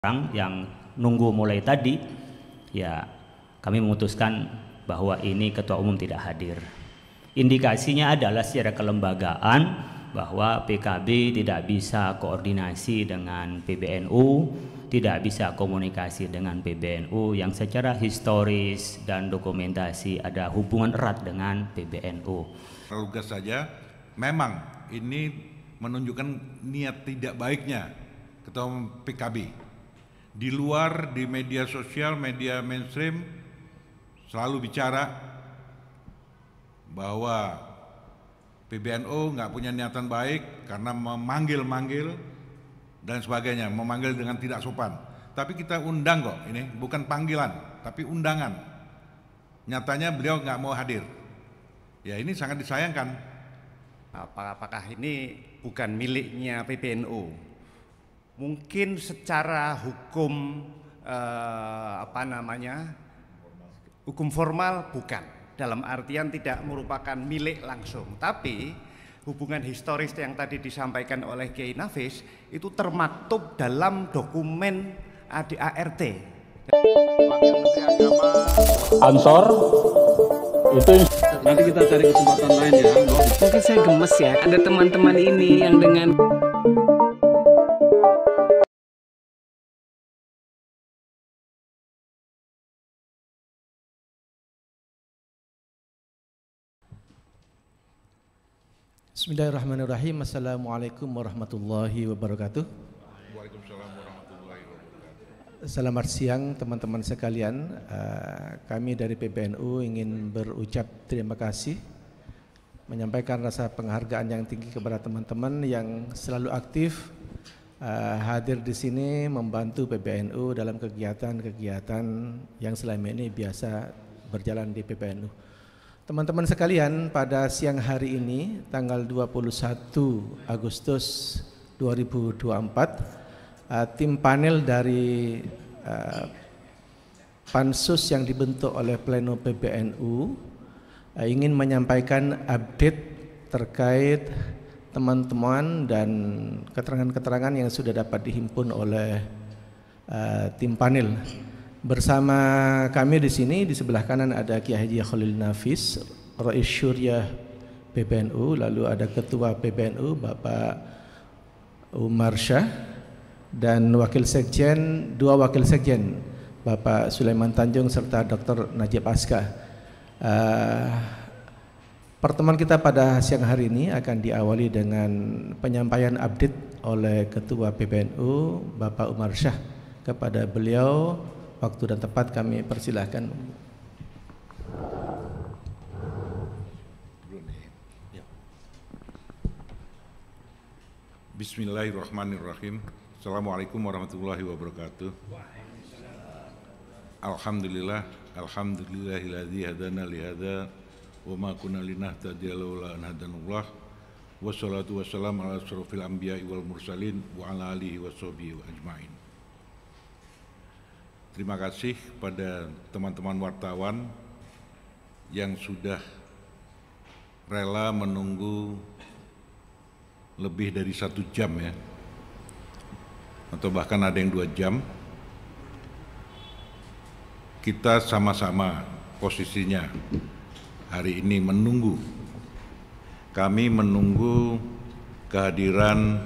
orang yang nunggu mulai tadi, ya kami memutuskan bahwa ini ketua umum tidak hadir. Indikasinya adalah secara kelembagaan bahwa PKB tidak bisa koordinasi dengan PBNU, tidak bisa komunikasi dengan PBNU yang secara historis dan dokumentasi ada hubungan erat dengan PBNU. Lugas saja, memang ini menunjukkan niat tidak baiknya ketua umum PKB. Di luar, di media sosial, media mainstream selalu bicara bahwa PBNU nggak punya niatan baik karena memanggil-manggil dan sebagainya, memanggil dengan tidak sopan. Tapi kita undang kok, ini bukan panggilan, tapi undangan. Nyatanya beliau nggak mau hadir. Ya ini sangat disayangkan. Apakah ini bukan miliknya PBNU? Mungkin secara hukum hukum formal bukan, dalam artian tidak merupakan milik langsung, tapi hubungan historis yang tadi disampaikan oleh Kiai Nafis itu termaktub dalam dokumen ADART. Wakil Menteri Agama Ansor itu nanti kita cari kesempatan lain ya. Mungkin saya gemes ya, ada teman-teman ini yang dengan Bismillahirrahmanirrahim. Assalamualaikum warahmatullahi wabarakatuh. Waalaikumsalam warahmatullahi wabarakatuh. Selamat siang teman-teman sekalian. Kami dari PBNU ingin berucap terima kasih, menyampaikan rasa penghargaan yang tinggi kepada teman-teman yang selalu aktif hadir di sini membantu PBNU dalam kegiatan-kegiatan yang selama ini biasa berjalan di PBNU. Teman-teman sekalian, pada siang hari ini tanggal 21 Agustus 2024 tim panel dari pansus yang dibentuk oleh Pleno PBNU ingin menyampaikan update terkait teman-teman dan keterangan-keterangan yang sudah dapat dihimpun oleh tim panel. Bersama kami di sini di sebelah kanan ada Kiai Haji Khalil Nafis, Rais Syuriah PBNU, lalu ada Ketua PBNU Bapak Umar Syah dan Wakil Sekjen, dua Wakil Sekjen Bapak Sulaiman Tanjung serta Dr. Najib Askar. Pertemuan kita pada siang hari ini akan diawali dengan penyampaian update oleh Ketua PBNU Bapak Umar Syah. Kepada beliau waktu dan tempat kami persilahkan. Bismillahirrahmanirrahim. Assalamualaikum warahmatullahi wabarakatuh. Alhamdulillah, alhamdulillahilladzi hadana lihada wa ma kunna linahtadiya laula an hadanallah. Wassalatu wassalamu ala asyrofil anbiya'i wal mursalin wa ala alihi washabihi wa ajmain. Terima kasih pada teman-teman wartawan yang sudah rela menunggu lebih dari 1 jam ya, atau bahkan ada yang 2 jam. Kita sama-sama posisinya hari ini menunggu. Kami menunggu kehadiran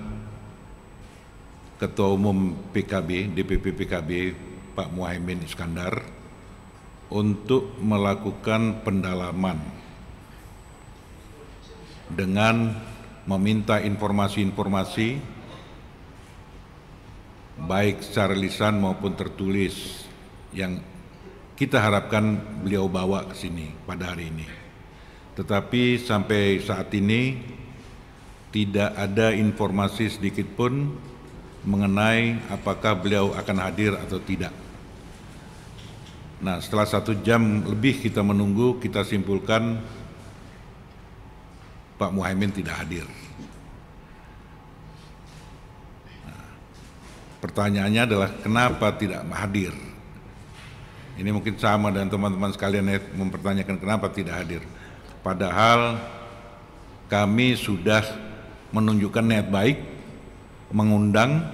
Ketua Umum PKB, DPP PKB Pak Muhaimin Iskandar untuk melakukan pendalaman dengan meminta informasi-informasi baik secara lisan maupun tertulis yang kita harapkan beliau bawa ke sini pada hari ini. Tetapi sampai saat ini tidak ada informasi sedikit pun mengenai apakah beliau akan hadir atau tidak. Nah, setelah 1 jam lebih kita menunggu, kita simpulkan Pak Muhaimin tidak hadir. Nah, pertanyaannya adalah kenapa tidak hadir? Ini mungkin sama dengan teman-teman sekalian yang mempertanyakan kenapa tidak hadir. Padahal kami sudah menunjukkan niat baik, mengundang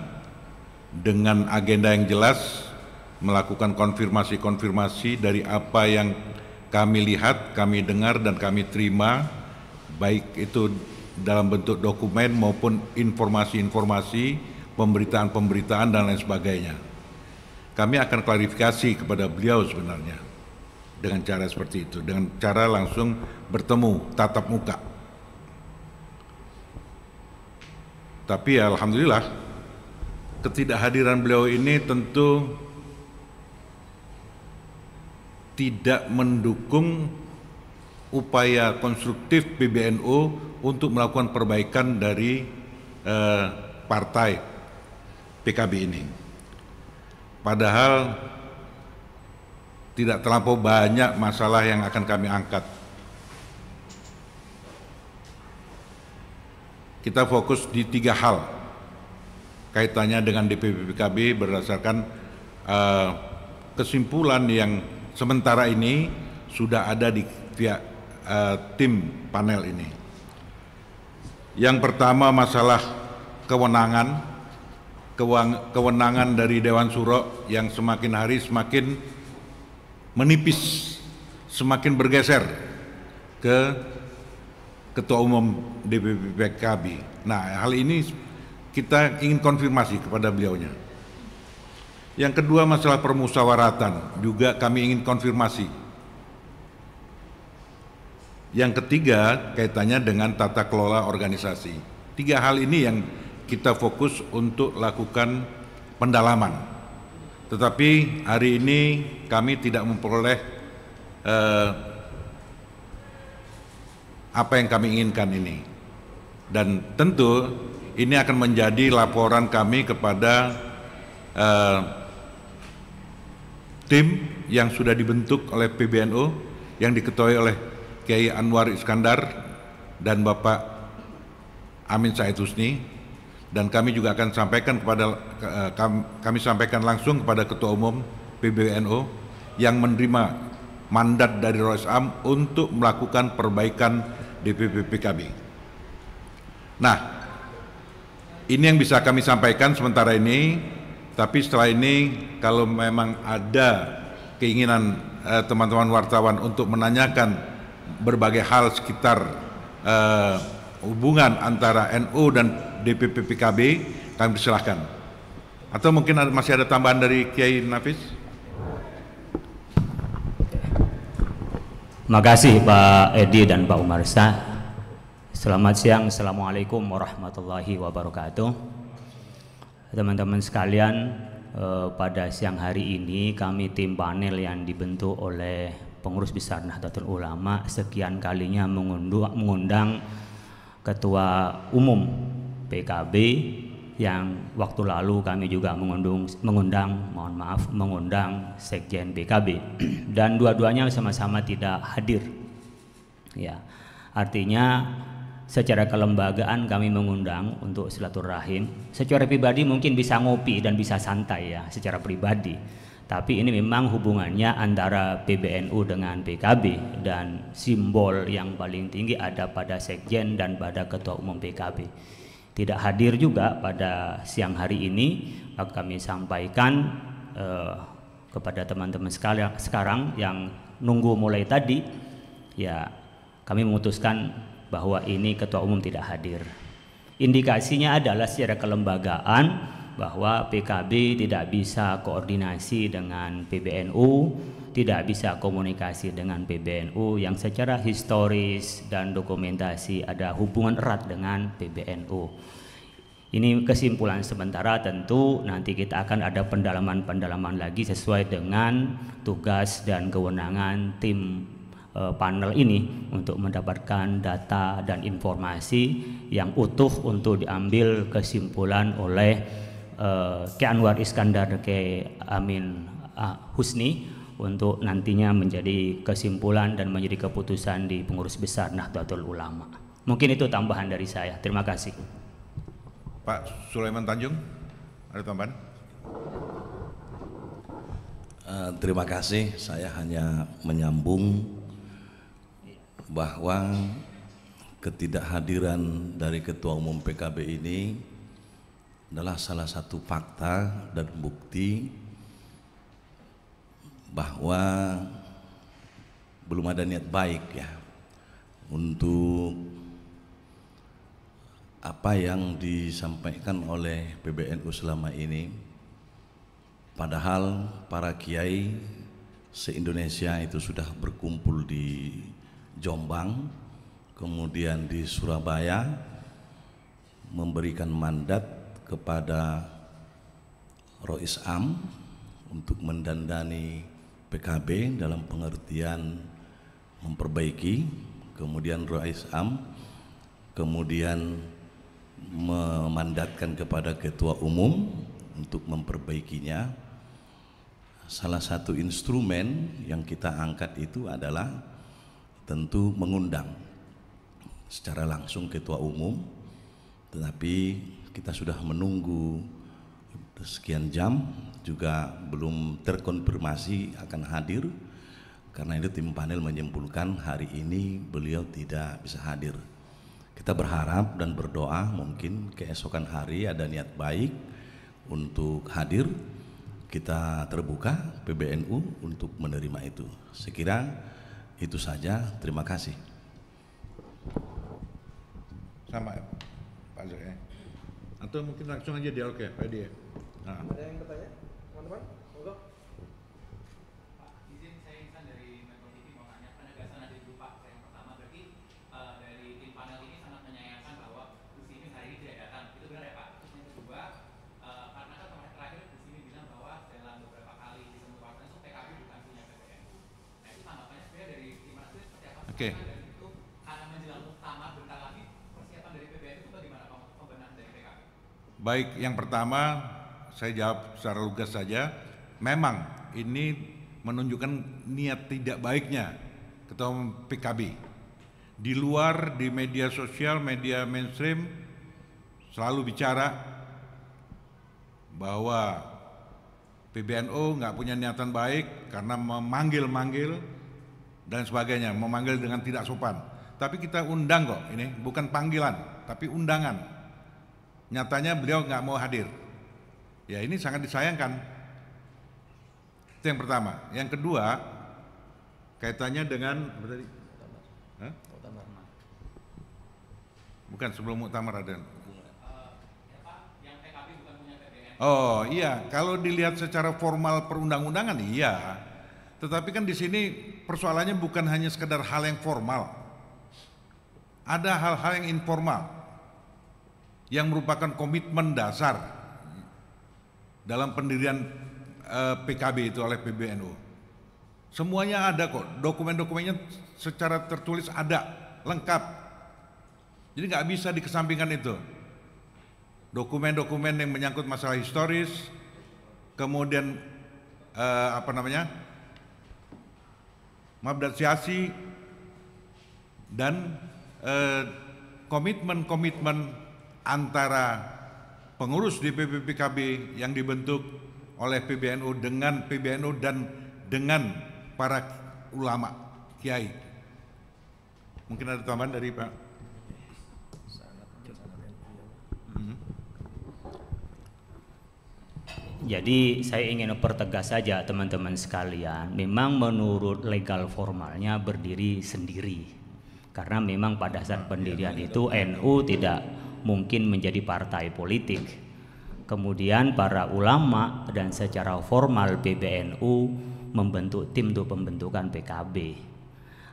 dengan agenda yang jelas, melakukan konfirmasi-konfirmasi dari apa yang kami lihat, kami dengar, dan kami terima, baik itu dalam bentuk dokumen maupun informasi-informasi, pemberitaan-pemberitaan, dan lain sebagainya. Kami akan klarifikasi kepada beliau sebenarnya dengan cara seperti itu, dengan cara langsung bertemu, tatap muka. Tapi alhamdulillah, ketidakhadiran beliau ini tentu tidak mendukung upaya konstruktif PBNU untuk melakukan perbaikan dari partai PKB ini. Padahal tidak terlampau banyak masalah yang akan kami angkat. Kita fokus di 3 hal kaitannya dengan DPP PKB berdasarkan kesimpulan yang sementara ini sudah ada di pihak tim panel ini. Yang pertama masalah kewenangan dari Dewan Suro yang semakin hari semakin menipis, semakin bergeser ke Ketua Umum DPP PKB. Nah, hal ini kita ingin konfirmasi kepada beliaunya. Yang kedua masalah permusyawaratan, juga kami ingin konfirmasi. Yang ketiga kaitannya dengan tata kelola organisasi. 3 hal ini yang kita fokus untuk lakukan pendalaman. Tetapi hari ini kami tidak memperoleh apa yang kami inginkan ini. Dan tentu ini akan menjadi laporan kami kepada tim yang sudah dibentuk oleh PBNU yang diketuai oleh Kiai Anwar Iskandar dan Bapak Amin Said Husni, dan kami juga akan sampaikan kami sampaikan langsung kepada Ketua Umum PBNU yang menerima mandat dari Rois Am untuk melakukan perbaikan DPP PKB. Nah, ini yang bisa kami sampaikan sementara ini. Tapi setelah ini kalau memang ada keinginan teman-teman wartawan untuk menanyakan berbagai hal sekitar hubungan antara NU dan DPP PKB, kami persilahkan. Atau mungkin masih ada tambahan dari Kiai Nafis? Terima kasih Pak Edi dan Pak Umarsa. Selamat siang, Assalamualaikum warahmatullahi wabarakatuh. Teman-teman sekalian, pada siang hari ini kami tim panel yang dibentuk oleh Pengurus Besar Nahdlatul Ulama sekian kalinya mengundang Ketua Umum PKB, yang waktu lalu kami juga mengundang Sekjen PKB, dan dua-duanya sama-sama tidak hadir. Ya, artinya secara kelembagaan kami mengundang untuk silaturahim. Secara pribadi mungkin bisa ngopi dan bisa santai ya secara pribadi. Tapi ini memang hubungannya antara PBNU dengan PKB, dan simbol yang paling tinggi ada pada Sekjen dan pada Ketua Umum PKB. Tidak hadir juga pada siang hari ini, kami sampaikan kepada teman-teman sekarang yang nunggu mulai tadi, ya kami memutuskan bahwa ini Ketua Umum tidak hadir. Indikasinya adalah secara kelembagaan bahwa PKB tidak bisa koordinasi dengan PBNU, tidak bisa komunikasi dengan PBNU yang secara historis dan dokumentasi ada hubungan erat dengan PBNU. Ini kesimpulan sementara, tentu nanti kita akan ada pendalaman-pendalaman lagi sesuai dengan tugas dan kewenangan tim panel ini untuk mendapatkan data dan informasi yang utuh untuk diambil kesimpulan oleh Kiai Anwar Iskandar, Kiai Amin Husni, untuk nantinya menjadi kesimpulan dan menjadi keputusan di Pengurus Besar Nahdlatul Ulama. Mungkin itu tambahan dari saya. Terima kasih. Pak Sulaiman Tanjung, ada tambahan? Terima kasih. Saya hanya menyambung bahwa ketidakhadiran dari Ketua Umum PKB ini adalah salah satu fakta dan bukti bahwa belum ada niat baik ya untuk apa yang disampaikan oleh PBNU selama ini. Padahal para kiai se-Indonesia itu sudah berkumpul di Jombang, kemudian di Surabaya, memberikan mandat kepada Rois Am untuk mendandani PKB dalam pengertian memperbaiki. Kemudian Rois Am kemudian memandatkan kepada Ketua Umum untuk memperbaikinya. Salah satu instrumen yang kita angkat itu adalah tentu mengundang secara langsung Ketua Umum, tetapi kita sudah menunggu sekian jam juga belum terkonfirmasi akan hadir. Karena itu tim panel menyimpulkan hari ini beliau tidak bisa hadir. Kita berharap dan berdoa mungkin keesokan hari ada niat baik untuk hadir. Kita terbuka PBNU untuk menerima itu. Sekira itu saja. Terima kasih. Sama Pak Zul ya. Atau mungkin langsung aja dialog ya Pak Edi ya. Nah. Ada yang bertanya, teman-teman? Monggo. Pak, izin saya Ihsan dari Metro TV mau tanya penegasan ada dulu Pak. Yang pertama berarti dari tim panel ini sangat menyayangkan bahwa Gus Imin hari ini tidak datang. Itu benar ya Pak? Terus yang kedua, karena kan kemarin terakhir Gus Imin bilang bahwa dalam beberapa kali disebut partai itu PKB bukan punya PBNU. Nah itu tanggapannya sebenarnya dari tim panel itu seperti apa? Oke. Dan itu karena menjelang muktamar bentar lagi persiapan dari PBNU itu bagaimana Pak pembenahan dari PKB? Baik, yang pertama saya jawab secara lugas saja. Memang ini menunjukkan niat tidak baiknya Ketua Umum PKB. Di luar, di media sosial, media mainstream selalu bicara bahwa PBNU nggak punya niatan baik karena memanggil-manggil dan sebagainya, memanggil dengan tidak sopan. Tapi kita undang kok, ini bukan panggilan, tapi undangan. Nyatanya beliau nggak mau hadir. Ya ini sangat disayangkan. Itu yang pertama. Yang kedua, kaitannya dengan apa tadi? Hah? Bukan sebelum muktamar ada. Oh iya, kalau dilihat secara formal perundang-undangan iya. Tetapi kan di sini persoalannya bukan hanya sekedar hal yang formal. Ada hal-hal yang informal yang merupakan komitmen dasar dalam pendirian PKB itu oleh PBNU. Semuanya ada kok, dokumen-dokumennya secara tertulis ada, lengkap. Jadi nggak bisa dikesampingkan itu. Dokumen-dokumen yang menyangkut masalah historis, kemudian Mabdat Siasi dan komitmen-komitmen antara pengurus DPP PKB yang dibentuk oleh PBNU dengan PBNU dan dengan para ulama kiai. Mungkin ada tambahan dari Pak. Jadi saya ingin mempertegas saja teman-teman sekalian, memang menurut legal formalnya berdiri sendiri. Karena memang pada saat pendirian itu NU tidak mungkin menjadi partai politik. Kemudian para ulama dan secara formal PBNU membentuk tim untuk pembentukan PKB.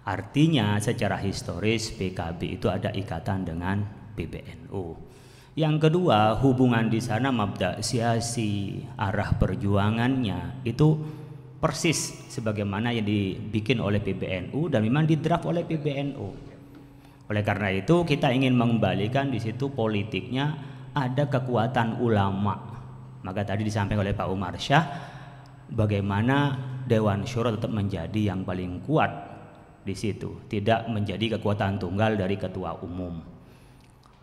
Artinya secara historis PKB itu ada ikatan dengan PBNU. Yang kedua, hubungan di sana mabda siasi, arah perjuangannya itu persis sebagaimana yang dibikin oleh PBNU dan memang didraft oleh PBNU. Oleh karena itu kita ingin mengembalikan di situ politiknya ada kekuatan ulama. Maka tadi disampaikan oleh Pak Umar Syah bagaimana Dewan Syuro tetap menjadi yang paling kuat di situ, tidak menjadi kekuatan tunggal dari ketua umum.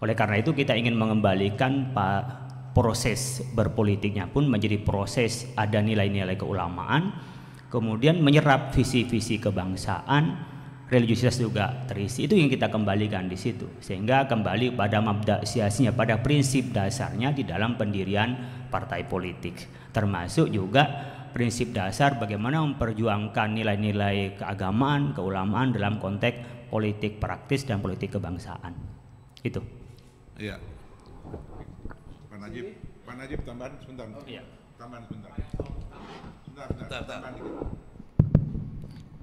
Oleh karena itu kita ingin mengembalikan proses berpolitiknya pun menjadi proses ada nilai-nilai keulamaan, kemudian menyerap visi-visi kebangsaan religiusitas juga terisi. Itu yang kita kembalikan di situ, sehingga kembali pada mabda siasinya, pada prinsip dasarnya di dalam pendirian partai politik, termasuk juga prinsip dasar bagaimana memperjuangkan nilai-nilai keagamaan, keulamaan dalam konteks politik praktis dan politik kebangsaan. Itu. Iya. Pak Najib tambahan sebentar. Iya. Tambahan sebentar. Sebentar.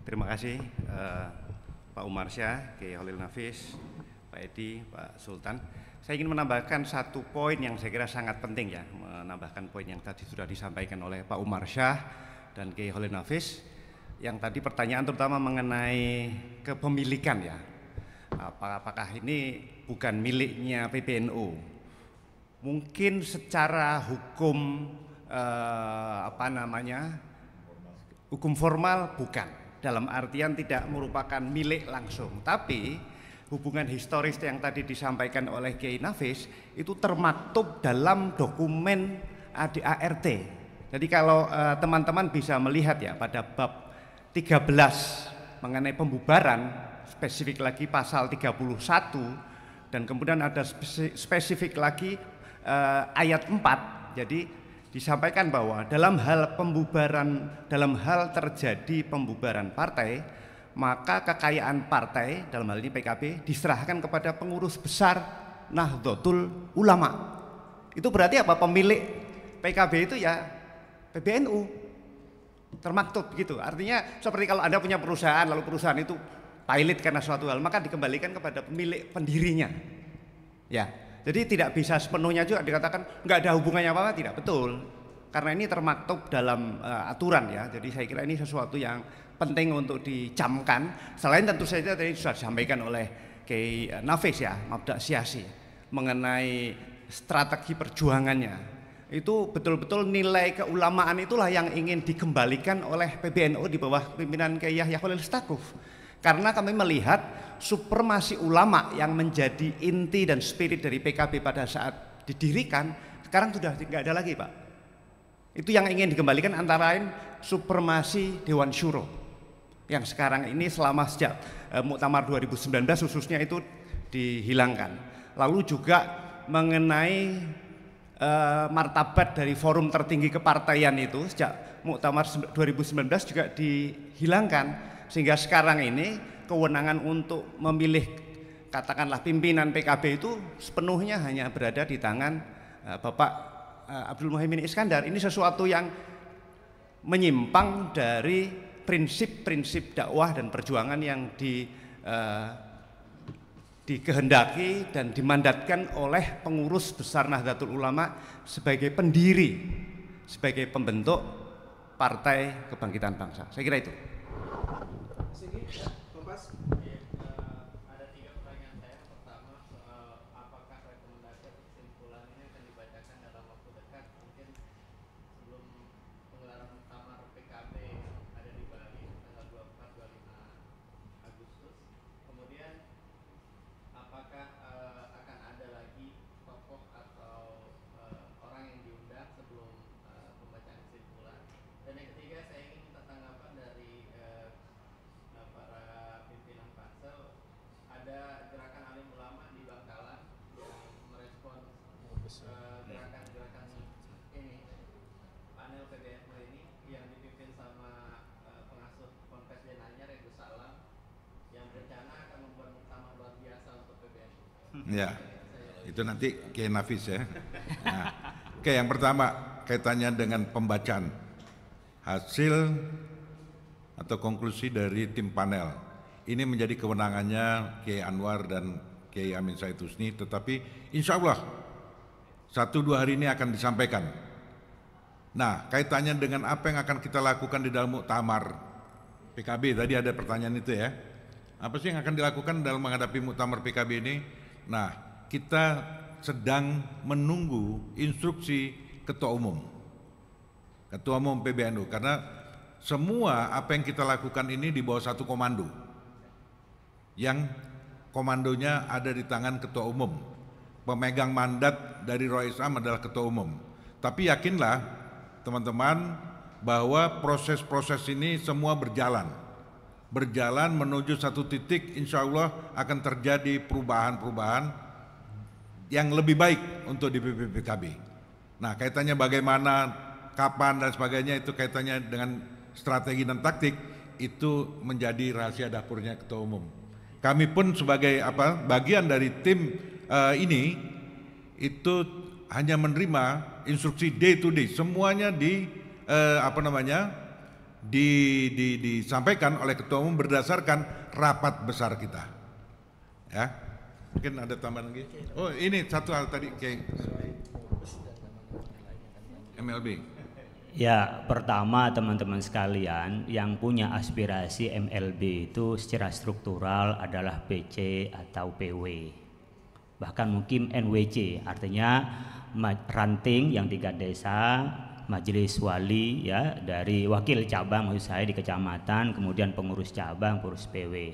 Terima kasih Pak Umarsyah, Kiai Khalil Nafis, Pak Edi, Pak Sultan. Saya ingin menambahkan satu poin yang saya kira sangat penting ya, menambahkan poin yang tadi sudah disampaikan oleh Pak Umarsyah dan Kiai Khalil Nafis. Yang tadi pertanyaan terutama mengenai kepemilikan ya, apakah ini bukan miliknya PBNU? Mungkin secara hukum hukum formal bukan. Dalam artian tidak merupakan milik langsung, tapi hubungan historis yang tadi disampaikan oleh Kiai Nafis itu termaktub dalam dokumen ADART. Jadi kalau teman-teman bisa melihat ya pada bab 13 mengenai pembubaran, spesifik lagi pasal 31, dan kemudian ada spesifik lagi ayat 4. Jadi disampaikan bahwa dalam hal pembubaran, dalam hal terjadi pembubaran partai, maka kekayaan partai dalam hal ini PKB diserahkan kepada pengurus besar Nahdlatul Ulama. Itu berarti apa? Pemilik PKB itu ya PBNU, termaktub gitu. Artinya seperti kalau Anda punya perusahaan, lalu perusahaan itu pailit karena suatu hal, maka dikembalikan kepada pemilik pendirinya. Ya. Jadi tidak bisa sepenuhnya juga dikatakan nggak ada hubungannya apa-apa, tidak betul. Karena ini termaktub dalam aturan ya. Jadi saya kira ini sesuatu yang penting untuk dicamkan. Selain tentu saja tadi sudah disampaikan oleh Kiai Nafis ya, mabda siasi mengenai strategi perjuangannya. Itu betul-betul nilai keulamaan itulah yang ingin dikembalikan oleh PBNU di bawah pimpinan Kiai Yahya Khalil Stakuf. Karena kami melihat supremasi ulama yang menjadi inti dan spirit dari PKB pada saat didirikan, sekarang sudah tidak ada lagi Pak. Itu yang ingin dikembalikan antara lain supremasi Dewan Syuro yang sekarang ini selama sejak Muktamar 2019 khususnya itu dihilangkan. Lalu juga mengenai martabat dari forum tertinggi kepartaian itu sejak Muktamar 2019 juga dihilangkan. Sehingga sekarang ini kewenangan untuk memilih katakanlah pimpinan PKB itu sepenuhnya hanya berada di tangan Bapak Abdul Muhaimin Iskandar. Ini sesuatu yang menyimpang dari prinsip-prinsip dakwah dan perjuangan yang dikehendaki dan dimandatkan oleh pengurus besar Nahdlatul Ulama sebagai pendiri, sebagai pembentuk Partai Kebangkitan Bangsa. Saya kira itu. Ada 3 pertanyaan saya. Pertama, apakah rekomendasi atau kesimpulan ini akan dibacakan dalam waktu dekat, mungkin sebelum penggelaran muktamar PKB ada di Bali tanggal 24-25 Agustus. Kemudian apakah akan ada lagi tokoh atau orang yang diundang sebelum pembacaan kesimpulan? Dan yang ketiga, saya ingin minta tanggapan dari para pimpinan Pansel. Ada gerakan alim ulama di Bangkalan yang merespon gerakan ini, panel PBNU ini yang dipimpin sama pengasuh Ponpes Denanyar Gus Salam, yang berencana akan membuat muktamar luar biasa untuk PBNU. Ya, itu nanti Kiai Nafis ya. Nah, oke, yang pertama kaitannya dengan pembacaan hasil atau konklusi dari tim panel. Ini menjadi kewenangannya Kiai Anwar dan Kiai Amin Said Husni, tetapi insya Allah 1-2 hari ini akan disampaikan. Nah, kaitannya dengan apa yang akan kita lakukan di dalam muktamar PKB, tadi ada pertanyaan itu ya. Apa sih yang akan dilakukan dalam menghadapi muktamar PKB ini? Nah, kita sedang menunggu instruksi Ketua Umum PBNU, karena semua apa yang kita lakukan ini di bawah satu komando, yang komandonya ada di tangan Ketua Umum. Pemegang mandat dari Rois Am adalah Ketua Umum. Tapi yakinlah teman-teman bahwa proses-proses ini semua berjalan berjalan menuju satu titik, insya Allah akan terjadi perubahan-perubahan yang lebih baik untuk DPP PKB. Nah, kaitannya bagaimana, kapan dan sebagainya, itu kaitannya dengan strategi dan taktik, itu menjadi rahasia dapurnya Ketua Umum. Kami pun sebagai bagian dari tim ini itu hanya menerima instruksi day to day, semuanya disampaikan oleh Ketua Umum berdasarkan rapat besar kita. Ya, mungkin ada tambahan lagi. Oh, ini satu hal tadi kayak MLB. Ya, pertama teman-teman sekalian yang punya aspirasi MLB itu secara struktural adalah PC atau PW, bahkan mungkin NWC, artinya ranting yang 3 desa, majelis wali ya, dari wakil cabang maksud saya di kecamatan, kemudian pengurus cabang, pengurus PW.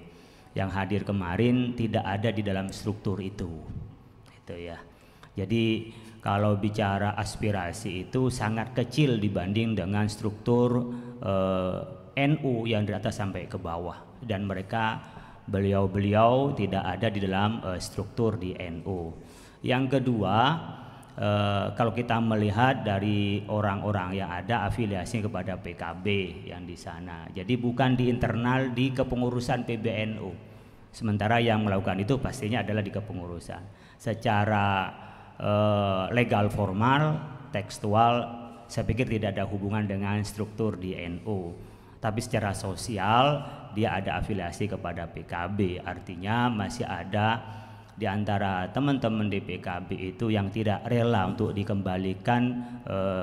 Yang hadir kemarin tidak ada di dalam struktur itu ya. Jadi kalau bicara aspirasi itu sangat kecil dibanding dengan struktur NU yang dari atas sampai ke bawah, dan beliau tidak ada di dalam struktur di NU. Yang kedua, kalau kita melihat dari orang-orang yang ada afiliasinya kepada PKB yang di sana, jadi bukan di internal di kepengurusan PBNU. Sementara yang melakukan itu pastinya adalah di kepengurusan. Secara legal formal, tekstual, saya pikir tidak ada hubungan dengan struktur di NU. Tapi secara sosial dia ada afiliasi kepada PKB, artinya masih ada di antara teman-teman di PKB itu yang tidak rela untuk dikembalikan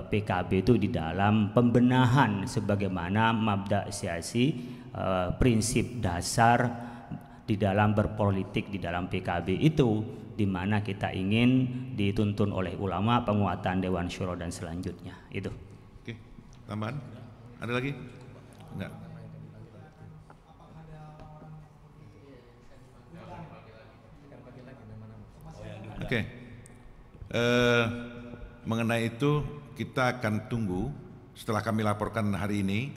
PKB itu di dalam pembenahan sebagaimana mabda siasi, prinsip dasar di dalam berpolitik di dalam PKB itu, di mana kita ingin dituntun oleh ulama, penguatan Dewan Syuro dan selanjutnya itu. Oke, tambahan? Ada lagi? Enggak. Oke. Mengenai itu kita akan tunggu setelah kami laporkan hari ini.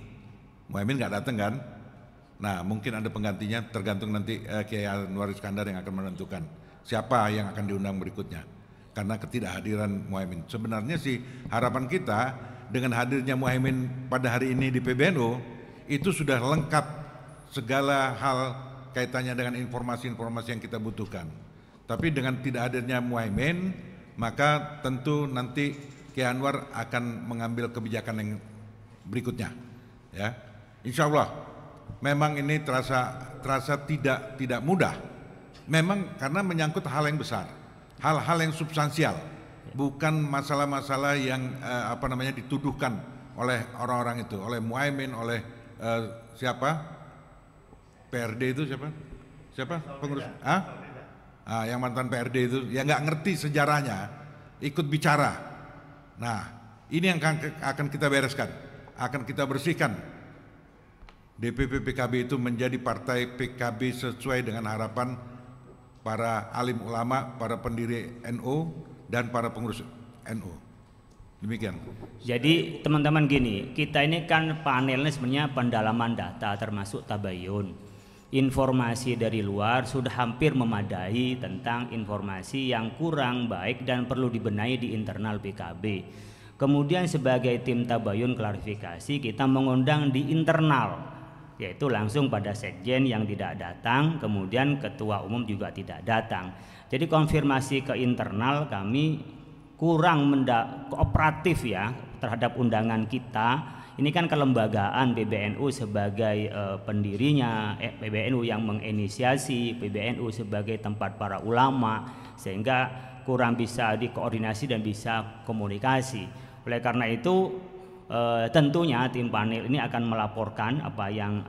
Muhaimin nggak datang kan? Nah, mungkin ada penggantinya, tergantung nanti Kiai Anwar Iskandar yang akan menentukan siapa yang akan diundang berikutnya. Karena ketidakhadiran Muhaimin. Sebenarnya sih harapan kita dengan hadirnya Muhaimin pada hari ini di PBNU itu sudah lengkap segala hal kaitannya dengan informasi-informasi yang kita butuhkan. Tapi dengan tidak hadirnya Muhaimin, maka tentu nanti Kiai Anwar akan mengambil kebijakan yang berikutnya. Ya, Insya Allah. Memang ini terasa tidak mudah. Memang karena menyangkut hal yang besar, hal-hal yang substansial, bukan masalah-masalah yang dituduhkan oleh orang-orang itu, oleh Muhaimin, oleh siapa? PRD itu siapa? Pengurus? Yang mantan PRD itu, yang nggak ngerti sejarahnya, ikut bicara. Nah, ini yang akan kita bereskan, akan kita bersihkan. DPP PKB itu menjadi partai PKB sesuai dengan harapan para alim ulama, para pendiri NU dan para pengurus NU. Demikian. Jadi teman-teman gini, kita ini kan panelnya sebenarnya pendalaman data termasuk tabayun. Informasi dari luar sudah hampir memadai tentang informasi yang kurang baik dan perlu dibenahi di internal PKB. Kemudian sebagai tim tabayun klarifikasi kita mengundang di internal, yaitu langsung pada sekjen yang tidak datang, kemudian ketua umum juga tidak datang. Jadi konfirmasi ke internal kami kurang kooperatif ya terhadap undangan kita. Ini kan kelembagaan PBNU sebagai pendirinya, PBNU yang menginisiasi, PBNU sebagai tempat para ulama, sehingga kurang bisa dikoordinasi dan bisa komunikasi. Oleh karena itu tentunya tim panel ini akan melaporkan apa yang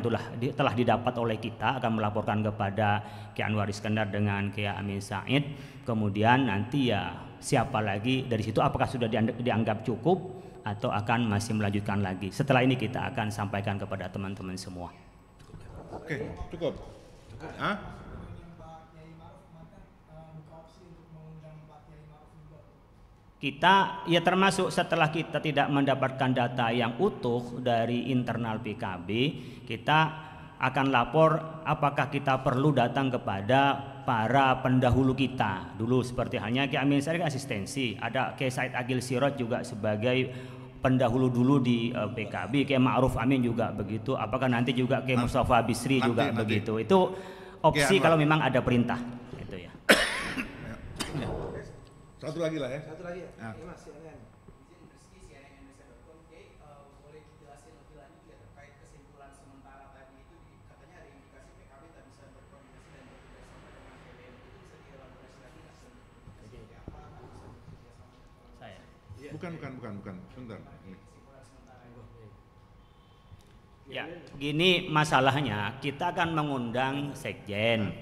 telah didapat oleh kita, akan melaporkan kepada Kiai Anwar Iskandar dengan Kiai Amin Said. Kemudian nanti ya siapa lagi dari situ, apakah sudah dianggap cukup atau akan masih melanjutkan lagi. Setelah ini kita akan sampaikan kepada teman-teman semua. Oke, cukup. kita ya termasuk setelah kita tidak mendapatkan data yang utuh dari internal PKB, kita akan lapor apakah kita perlu datang kepada para pendahulu kita dulu, seperti halnya Ki Amin Syarif asistensi, ada Ki Said Agil Siraj juga sebagai pendahulu dulu di PKB, Ki Ma'ruf Amin juga begitu, apakah nanti juga Ki Mustafa Bisri juga begitu. Itu opsi kalau memang ada perintah gitu ya. Satu lagi lah ya. Satu lagi ya. Nah. Ini Mas, silakan. Izin rezeki cnnindonesia.com, boleh dijelasin lebih lanjut ya terkait kesimpulan sementara tadi itu katanya ada indikasi PKB tak bisa berkoordinasi dan bekerja sama dengan PBNU, itu bisa dielaborasi lagi nggak seperti apa bisa bekerja sama Saya. Bukan. Sebentar. Ya, gini masalahnya, kita akan mengundang sekjen.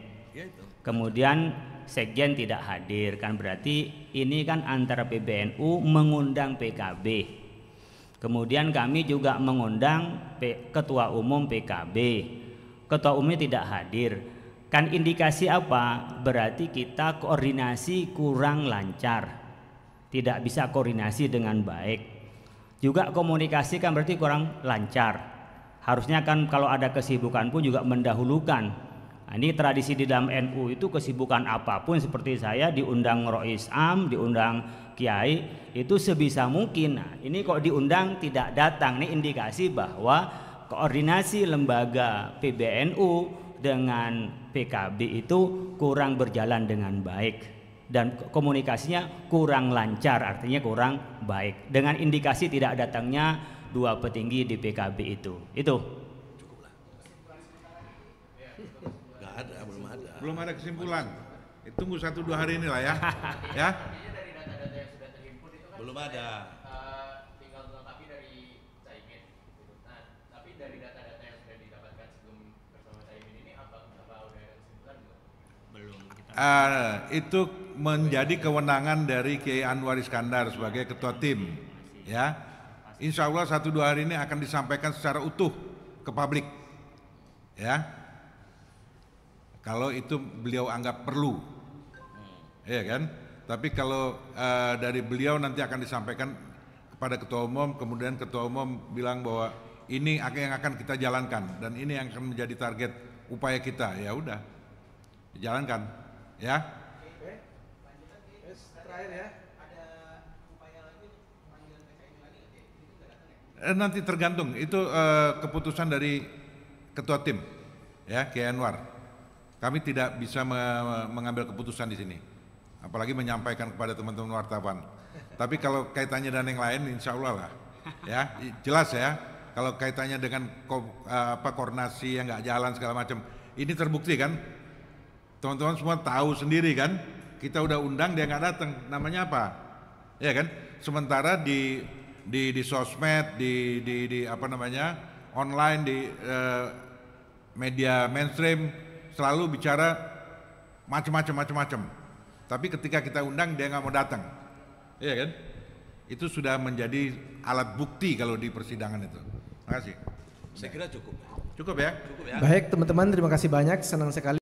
Kemudian sekjen tidak hadir, kan berarti ini kan antara PBNU mengundang PKB. Kemudian kami juga mengundang ketua umum PKB. Ketua umumnya tidak hadir. Kan indikasi apa? Berarti kita koordinasi kurang lancar. Tidak bisa koordinasi dengan baik. Juga komunikasi kan berarti kurang lancar. Harusnya kan kalau ada kesibukan pun juga mendahulukan. Nah, ini tradisi di dalam NU itu kesibukan apapun, seperti saya diundang Rois Am, diundang Kiai itu sebisa mungkin. Nah, ini kok diundang tidak datang, ini indikasi bahwa koordinasi lembaga PBNU dengan PKB itu kurang berjalan dengan baik dan komunikasinya kurang lancar, artinya kurang baik. Dengan indikasi tidak datangnya dua petinggi di PKB itu. Belum ada kesimpulan. Tunggu 1-2 hari ini lah ya. Ya. dari data-data yang sudah terhimpun itu kan Belum ada. Tinggal melengkapi dari Caimin gitu. Nah, tapi dari data-data yang sudah didapatkan sebelum bersama Caimin ini apa udah ada kesimpulan belum? Belum. Itu menjadi kewenangan dari Kiai Anwar Iskandar sebagai ketua tim. Ya. Insya Allah 1-2 hari ini akan disampaikan secara utuh ke publik. Ya. Kalau itu beliau anggap perlu, ya kan? Tapi kalau dari beliau nanti akan disampaikan kepada ketua umum, kemudian ketua umum bilang bahwa ini yang akan kita jalankan dan ini yang akan menjadi target upaya kita. Ya udah, dijalankan, ya. Terakhir ya. Ada upaya lagi pemanggilan PKI lagi nggak? Itu nggak datang ya? Nanti tergantung, itu keputusan dari ketua tim, ya, Kiai Anwar. Kami tidak bisa mengambil keputusan di sini, apalagi menyampaikan kepada teman-teman wartawan. Tapi kalau kaitannya dan yang lain, insya Allah lah, ya jelas ya. Kalau kaitannya dengan koordinasi yang nggak jalan segala macam, ini terbukti kan? Teman-teman semua tahu sendiri kan? Kita udah undang dia nggak datang, namanya apa? Ya kan? Sementara di sosmed, di apa namanya online, di media mainstream selalu bicara macam-macam. Tapi ketika kita undang dia nggak mau datang, iya kan? Itu sudah menjadi alat bukti kalau di persidangan itu. Terima kasih. Saya kira cukup. Cukup ya? Baik teman-teman, terima kasih banyak, senang sekali.